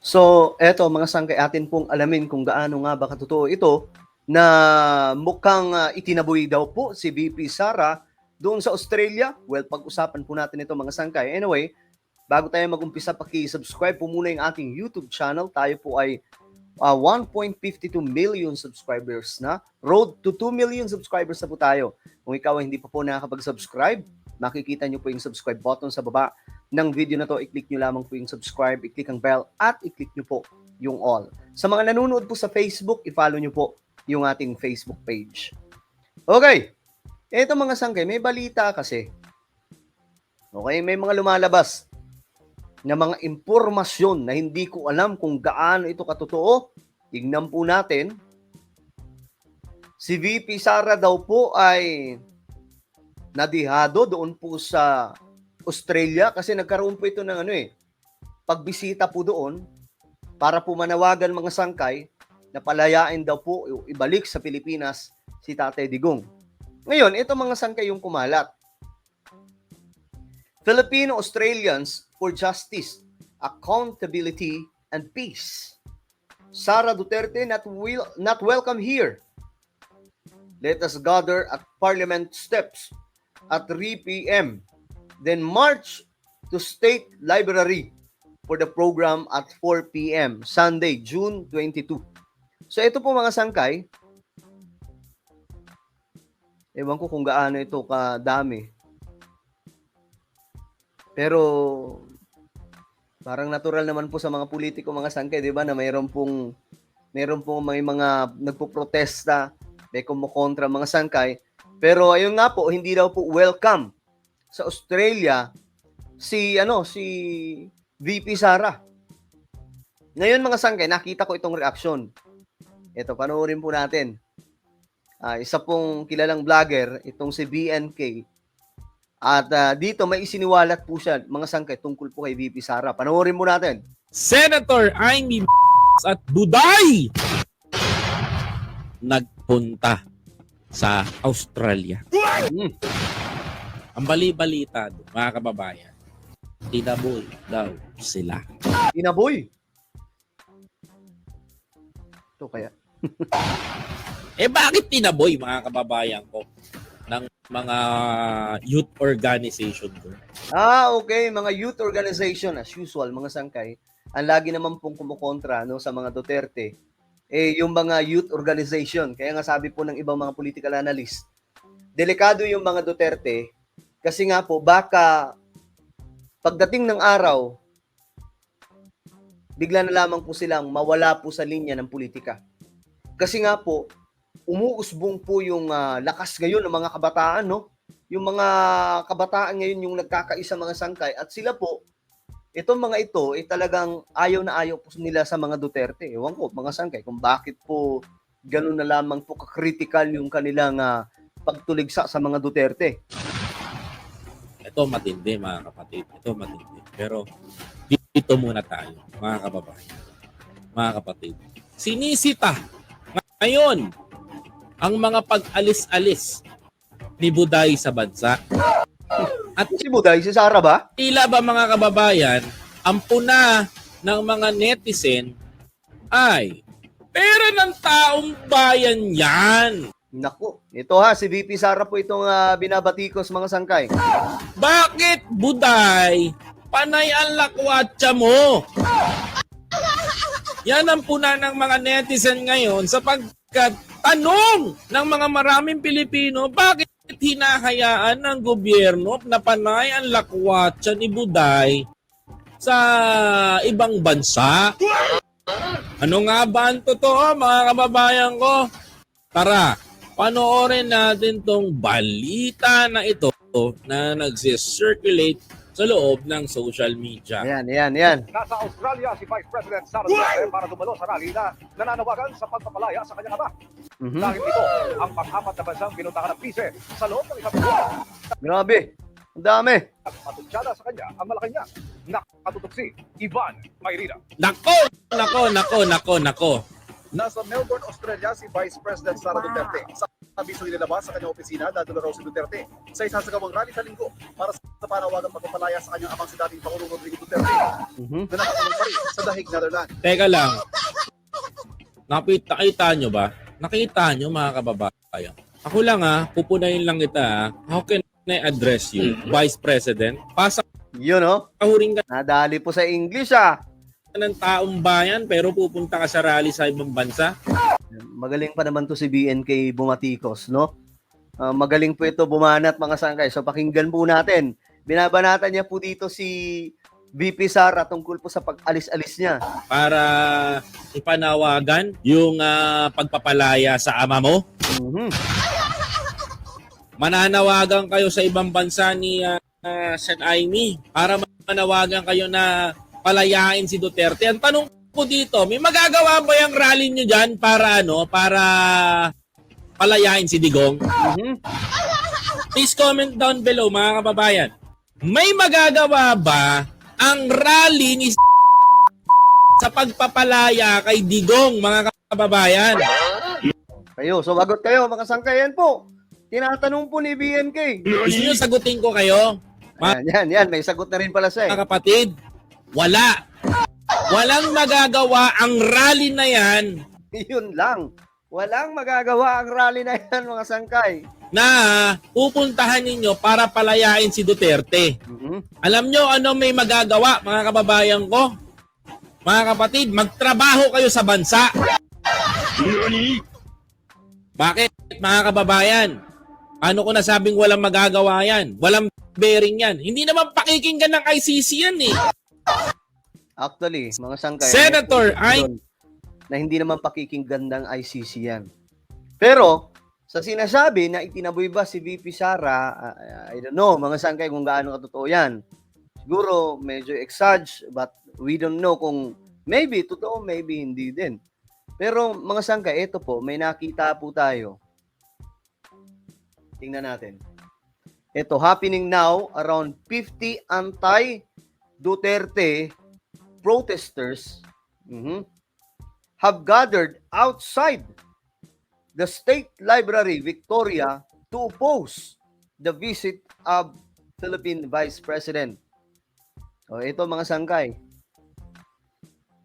So, eto mga sangkay, atin pong alamin kung gaano nga ba katotoo ito na mukhang itinaboy daw po si VP Sara doon sa Australia. Well, pag-usapan po natin ito mga sangkay. Anyway, bago tayo mag-umpisa, paki-subscribe po muna yung ating YouTube channel. Tayo po ay 1.52 million subscribers na. Road to 2 million subscribers na po tayo. Kung ikaw ay hindi pa po nakakapag-subscribe, makikita nyo po yung subscribe button sa baba ng video na to. I-click nyo lamang po yung subscribe, i-click ang bell, at i-click nyo po yung all. Sa mga nanonood po sa Facebook, i-follow nyo po yung ating Facebook page. Okay. Ito mga sangkay, may balita kasi. Okay, may mga lumalabas na mga impormasyon na hindi ko alam kung gaano ito katotoo. Tingnan po natin. Si VP Sara daw po ay nadihado doon po sa Australia kasi nagkaroon po ito ng pagbisita po doon para po manawagan mga sangkay na palayain daw po, ibalik sa Pilipinas si Tatay Digong. Ngayon, ito mga sangkay yung kumalat. Filipino-Australians for Justice, Accountability, and Peace. Sara Duterte not welcome here. Let us gather at Parliament steps at 3 p.m. Then march to State Library for the program at 4 p.m. Sunday, June 22. So ito po mga sangkay, ewan ko kung gaano ito kadami. Pero parang natural naman po sa mga politiko mga sangkay, 'di ba, na mayroon pong may mga nagpoprotesta, may kumukontra mga sangkay. Pero ayun nga po, hindi daw po welcome sa Australia si VP Sara. Ngayon mga sangkay, nakita ko itong reaksyon. Ito, panoorin po natin. Isa pong kilalang vlogger, itong si BNK. At dito may isiniwalat po siya, mga sangkay, tungkol po kay VP Sara. Panoorin mo natin. Senator Amy at Buday nagpunta sa Australia. Ang bali-balita doon, mga kababayan, tinaboy daw sila. Tinaboy. Ito kaya. Bakit tinaboy, mga kababayan ko, ng mga youth organization ko? Okay, mga youth organization as usual, mga sangkay. Ang lagi naman pong kumukontra sa mga Duterte, yung mga youth organization. Kaya nga sabi po ng ibang mga political analyst, delikado yung mga Duterte kasi nga po baka pagdating ng araw, bigla na lamang po silang mawala po sa linya ng politika. Kasi nga po, umuusbong po yung lakas ngayon ng mga kabataan, no? Yung mga kabataan ngayon yung nagkakaisa mga sangkay at sila po, itong mga ito, talagang ayaw na ayaw po nila sa mga Duterte. Ewan ko, mga sangkay, kung bakit po ganun na lamang po ka-critical yung kanilang pagtuligsa sa mga Duterte. Ito matindi, mga kapatid. Ito matindi. Pero dito muna tayo, mga kababayan. Mga kapatid. Sinisita ngayon ang mga pag-alis-alis ni Buday sa bansa. At si Buday, si Sara ba? Tila ba mga kababayan, ang puna ng mga netizen ay pera ng taong bayan yan. Naku, ito si VP Sara po itong binabatikos mga sangkay. Bakit, Buday, panay ang lakwatsa mo? Yan ang puna ng mga netizen ngayon sapagkat tanong ng mga maraming Pilipino, bakit hinahayaan ng gobyerno na panay ang lakwatsa ni Buday sa ibang bansa? Ano nga ba ang totoo, mga kababayan ko? Tara, panoorin natin tong balita na ito na nag-circulate sa loob ng social media. Yan. Nasa Australia si Vice President Sara Duterte para dumalo sa rally na nananawagan sa pagpapalaya sa kanyang ama. Dahil ito ang pang-apat na bansang pinuntahan ng PISE sa loob ng isang buwan. Grabe, ang dami. At matunsyada sa kanya ang Malacanang. Nakatutok si Ivan Mayrina. Nako. Nasa Melbourne, Australia si Vice President Sara Duterte sa abiso inilabas sa kanyang opisina dadalo raw si Duterte sa isasagawang rally sa linggo para sa panawagang pagpapalaya sa kanyang amang si dating Pangulong Rodrigo Duterte na nakakulong pa rin sa Dahig, Netherlands. Teka lang. Nakita nyo ba? Nakita nyo mga kababayan? Ako lang pupunayin lang kita How can I address you, Vice President? Yun, oh. Pasahuring ka Nadali po sa English, ng taong bayan pero pupunta ka sa rally sa ibang bansa? Magaling pa naman to si BNK Bumatikos, no? Magaling po ito bumanat, mga sangkay. So pakinggan po natin. Binabanatan niya po dito si VP Sara tungkol po sa pag-alis-alis niya. Para ipanawagan yung pagpapalaya sa ama mo? Mananawagan kayo sa ibang bansa ni Sen Aimee para manawagan kayo na palayain si Duterte. Ang tanong ko dito, may magagawa ba yung rally nyo dyan para para palayain si Digong? Please comment down below mga kababayan. May magagawa ba ang rally ni sa pagpapalaya kay Digong mga kababayan? Kayo, sumagot kayo, mga sangkayan po. Tinatanong po ni BNK. Gusto nyo sagutin ko kayo? Yan. May sagot na rin pala siya. Mga kapatid, wala. Walang magagawa ang rally na yan Yun lang. Walang magagawa ang rally na yan, mga sangkay. na pupuntahan ninyo para palayain si Duterte. Alam nyo ano may magagawa, mga kababayan ko? Mga kapatid, magtrabaho kayo sa bansa. Bakit, mga kababayan? Ano ko nasabing walang magagawa yan? Walang bearing yan. Hindi naman pakikinggan ng ICC yan eh. Actually, mga sangkay. Senator, na hindi naman pakikinggan ng ICC yan. Pero, sa sinasabi na itinaboy ba si VP Sara, I don't know, mga sangkay, kung gaano katotoo yan. Siguro, medyo exage, but we don't know kung maybe totoo, maybe hindi din. Pero, mga sangkay, ito po, may nakita po tayo. Tingnan natin. Ito, happening now, around 50 anti-Duterte protesters have gathered outside the State Library, Victoria, to oppose the visit of Philippine Vice President. O, ito mga sangkay.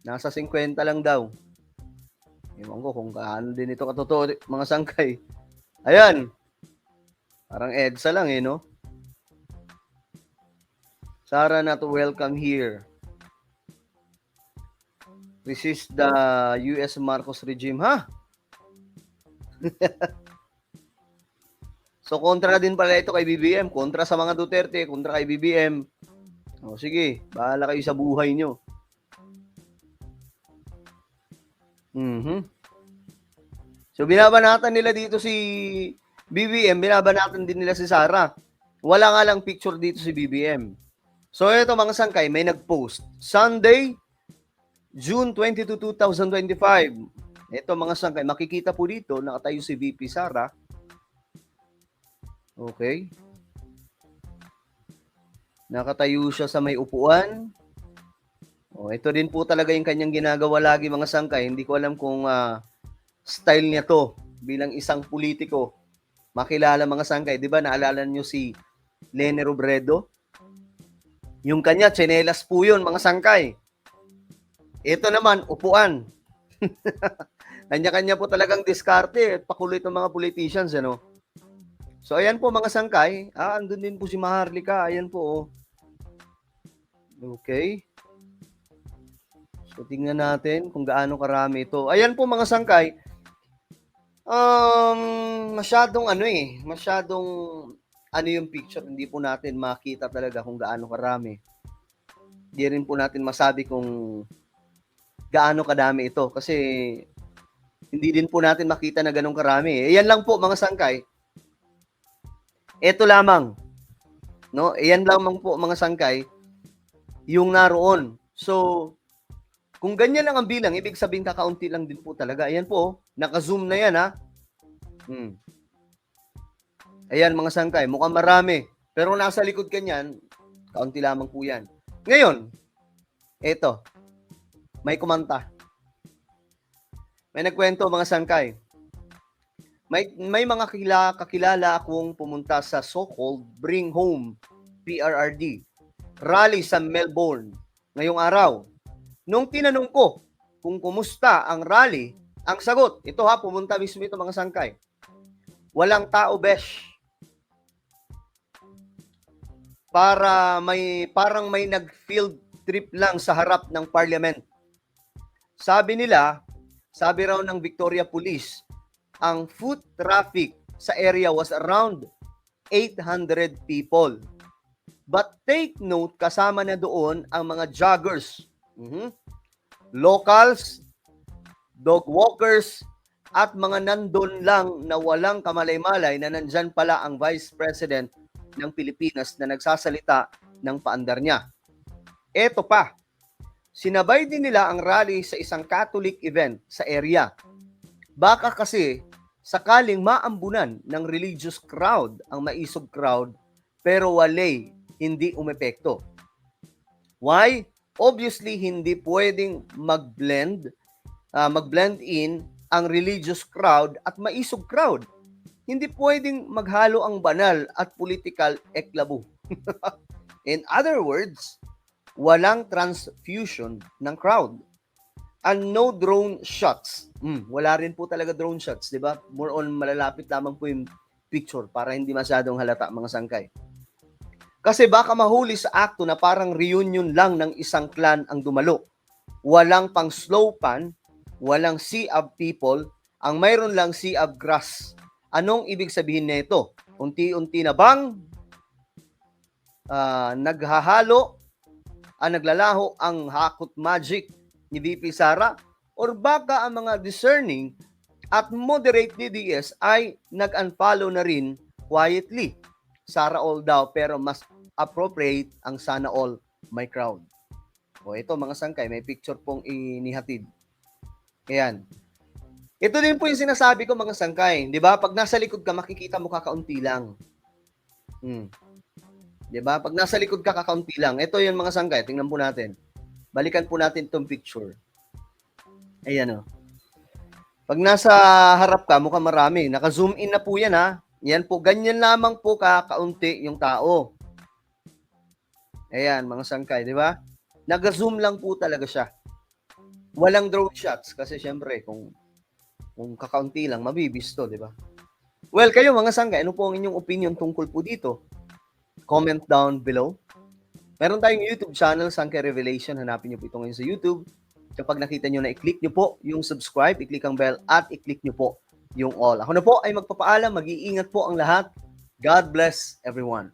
Nasa 50 lang daw. Ewan ko kung kaano din ito katotoo, mga sangkay. Ayan. Parang EDSA lang no? Sara not welcome here. This is the US Marcos regime, ha? So, kontra din pala ito kay BBM. Kontra sa mga Duterte, kontra kay BBM. O, sige, bahala kayo sa buhay nyo. So, binabanatan nila dito si BBM, binabanatan din nila si Sara. Wala nga lang picture dito si BBM. So, ito mga sangkay, may nag-post. Sunday, June 22, 2025. Ito mga sangkay, makikita po dito, nakatayo si VP Sara. Okay. Nakatayo siya sa may upuan. Ito din po talaga yung kanyang ginagawa lagi mga sangkay. Hindi ko alam kung style niya to bilang isang politiko. Makilala mga sangkay. Di ba naalala niyo si Lene Robredo? Yung kanya, tsinelas po yun mga sangkay. Ito naman, upuan. Kanya-kanya po talagang diskarte at pakulit ng mga politicians, So, ayan po mga sangkay. Andun din po si Maharlika. Ayan po, Okay. So, tingnan natin kung gaano karami ito. Ayan po mga sangkay. Masyadong yung picture. Hindi po natin makita talaga kung gaano karami. Hindi rin po natin masabi kung gaano kadami ito kasi hindi din po natin makita na ganong karami. Ayan lang po mga sangkay. Ito lamang. No? Ayan lamang po mga sangkay yung naroon. So, kung ganyan lang ang bilang, ibig sabihin kakaunti lang din po talaga. Ayan po, naka-zoom na yan Ayan mga sangkay, mukhang marami. Pero nasa likod kanyan, kaunti lamang po yan. Ngayon, eto, may kumanta. May nagkwento mga sangkay. May mga kakilala akong pumunta sa so-called Bring Home PRRD rally sa Melbourne ngayong araw. Nung tinanong ko kung kumusta ang rally, ang sagot, ito ha, pumunta mismo ito mga sangkay. Walang tao, besh. Parang may nag-field trip lang sa harap ng parliament. Sabi raw ng Victoria Police, ang foot traffic sa area was around 800 people. But take note, kasama na doon ang mga joggers, locals, dog walkers, at mga nandun lang na walang kamalay-malay na nandyan pala ang Vice President ng Pilipinas na nagsasalita ng paandar niya. Eto pa, sinabay din nila ang rally sa isang Catholic event sa area. Baka kasi sakaling maambunan ng religious crowd ang maisog crowd pero hindi umepekto. Why? Obviously, hindi pwedeng mag-blend in ang religious crowd at maisog crowd. Hindi pwedeng maghalo ang banal at political eklabo. In other words, walang transfusion ng crowd. And no drone shots. Wala rin po talaga drone shots, di ba? More on malalapit lamang po yung picture para hindi masyadong halata mga sangkay. Kasi baka mahuli sa akto na parang reunion lang ng isang clan ang dumalo. Walang pang slow pan, walang sea of people, ang mayroon lang sea of grass. Anong ibig sabihin nito? Unti-unti na bang naglalaho ang hakot magic ni VP Sara? Or baka ang mga discerning at moderate DDS ay nag-unfollow na rin quietly. Sara all daw, pero mas appropriate ang sana all my crowd. O ito mga sangkay, may picture pong inihatid. Ayan. Ito din po yung sinasabi ko mga sangkay. Di ba? Pag nasa likod ka, makikita mo kakaunti lang. Di ba? Pag nasa likod ka, kakaunti lang. Ito yung mga sangkay. Tingnan po natin. Balikan po natin itong picture. Ayan o. Pag nasa harap ka, mukhang marami. Naka-zoom in na po yan ha. Yan po. Ganyan lamang po kakaunti yung tao. Ayan, mga sangkay. Di ba? Nag-zoom lang po talaga siya. Walang drone shots. Kasi syempre, kung kakaunti lang, mabibisto, di ba? Well, kayo mga sangkay, ano po ang inyong opinion tungkol po dito? Comment down below. Meron tayong YouTube channel, Sangkay Revelation. Hanapin niyo po ito ngayon sa YouTube. Kapag nakita niyo na, i-click niyo po yung subscribe, i-click ang bell, at i-click niyo po yung all. Ako na po ay magpapaalam, mag-iingat po ang lahat. God bless everyone.